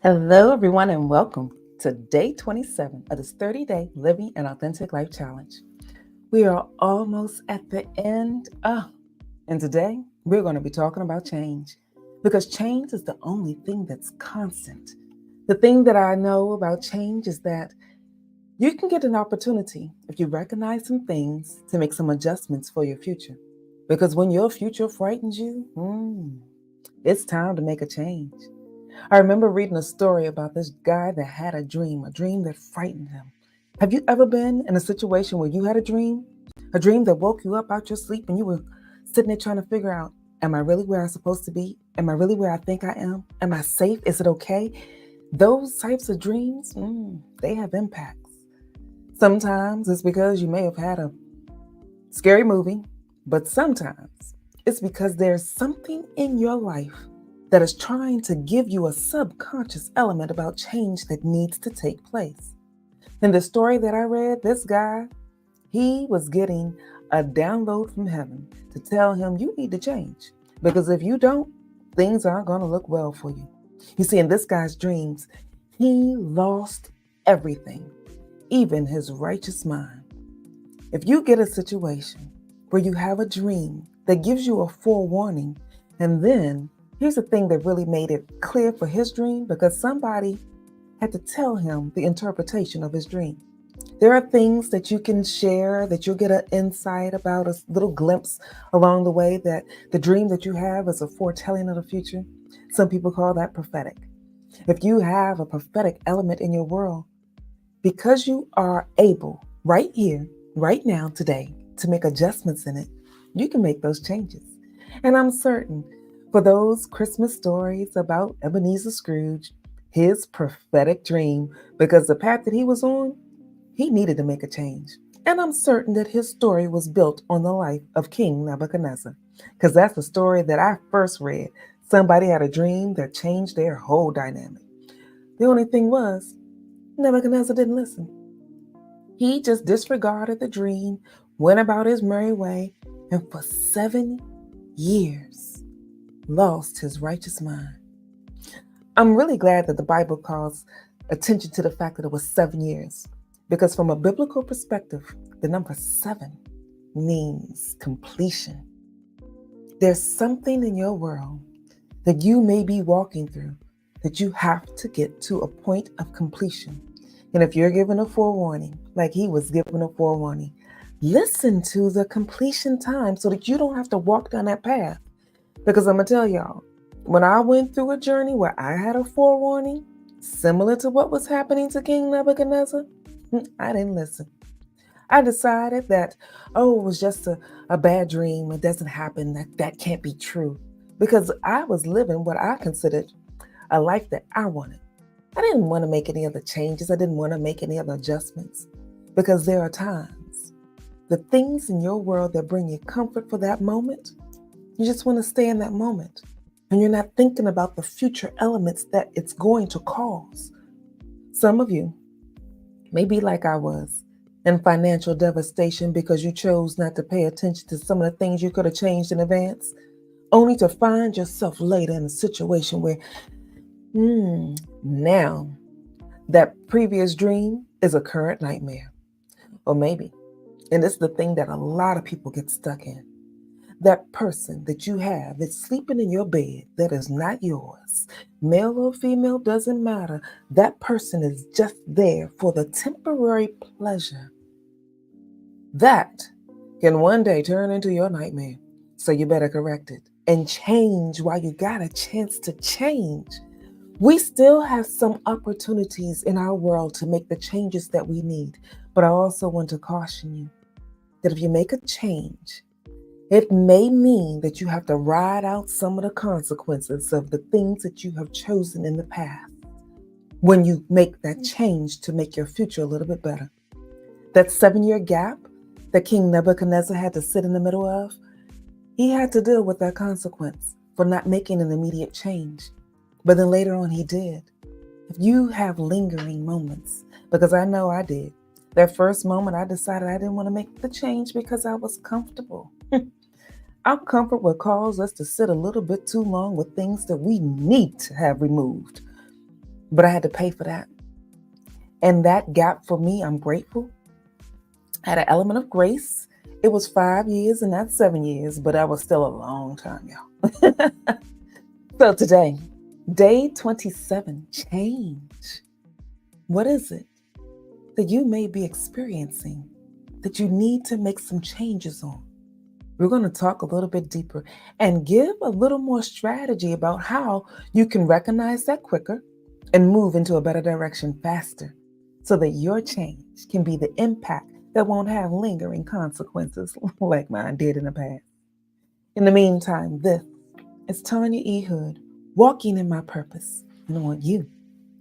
Hello, everyone, and welcome to day 27 of this 30-day Living an Authentic Life Challenge. We are almost at the end. And today we're going to be talking about change because change is the only thing that's constant. The thing that I know about change is that you can get an opportunity if you recognize some things to make some adjustments for your future. Because when your future frightens you, it's time to make a change. I remember reading a story about this guy that had a dream that frightened him. Have you ever been in a situation where you had a dream that woke you up out your sleep and you were sitting there trying to figure out, am I really where I'm supposed to be? Am I really where I think I am? Am I safe? Is it okay? Those types of dreams, they have impacts. Sometimes it's because you may have had a scary movie, but sometimes it's because there's something in your life that is trying to give you a subconscious element about change that needs to take place. In the story that I read, this guy, he was getting a download from heaven to tell him you need to change. Because if you don't, things aren't going to look well for you. You see, in this guy's dreams, he lost everything, even his righteous mind. If you get a situation where you have a dream that gives you a forewarning, and then here's the thing that really made it clear for his dream because somebody had to tell him the interpretation of his dream. There are things that you can share that you'll get an insight about, a little glimpse along the way that the dream that you have is a foretelling of the future. Some people call that prophetic. If you have a prophetic element in your world, because you are able right here, right now, today, to make adjustments in it, you can make those changes. And I'm certain for those Christmas stories about Ebenezer Scrooge, his prophetic dream, because the path that he was on, he needed to make a change. And I'm certain that his story was built on the life of King Nebuchadnezzar, because that's the story that I first read. Somebody had a dream that changed their whole dynamic. The only thing was, Nebuchadnezzar didn't listen. He just disregarded the dream, went about his merry way, and for 7 years lost his righteous mind. I'm really glad that the Bible calls attention to the fact that it was 7 years, because from a biblical perspective, the number 7 means completion. There's something in your world that you may be walking through that you have to get to a point of completion. And if you're given a forewarning, like he was given a forewarning, listen to the completion time so that you don't have to walk down that path. Because I'm going to tell y'all, when I went through a journey where I had a forewarning, similar to what was happening to King Nebuchadnezzar, I didn't listen. I decided that, it was just a bad dream. It doesn't happen. That can't be true. Because I was living what I considered a life that I wanted. I didn't want to make any other changes. I didn't want to make any other adjustments. Because there are times, the things in your world that bring you comfort for that moment, you just want to stay in that moment. And you're not thinking about the future elements that it's going to cause. Some of you may be like I was, in financial devastation because you chose not to pay attention to some of the things you could have changed in advance, only to find yourself later in a situation where, now that previous dream is a current nightmare. Or maybe, and this is the thing that a lot of people get stuck in, that person that you have that's sleeping in your bed that is not yours, male or female, doesn't matter. That person is just there for the temporary pleasure. That can one day turn into your nightmare. So you better correct it and change while you got a chance to change. We still have some opportunities in our world to make the changes that we need. But I also want to caution you that if you make a change, it may mean that you have to ride out some of the consequences of the things that you have chosen in the past when you make that change to make your future a little bit better. That 7-year gap that King Nebuchadnezzar had to sit in the middle of, he had to deal with that consequence for not making an immediate change. But then later on, he did. If you have lingering moments, because I know I did, that first moment I decided I didn't want to make the change because I was comfortable. Our comfort will cause us to sit a little bit too long with things that we need to have removed. but I had to pay for that. And that gap for me, I'm grateful, had an element of grace. It was 5 years and not 7 years, but that was still a long time, y'all. So today, day 27, change. What is it that you may be experiencing that you need to make some changes on? We're going to talk a little bit deeper and give a little more strategy about how you can recognize that quicker and move into a better direction faster so that your change can be the impact that won't have lingering consequences like mine did in the past. In the meantime, this is Tanya E. Hood, walking in my purpose, and I want you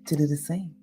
to do the same.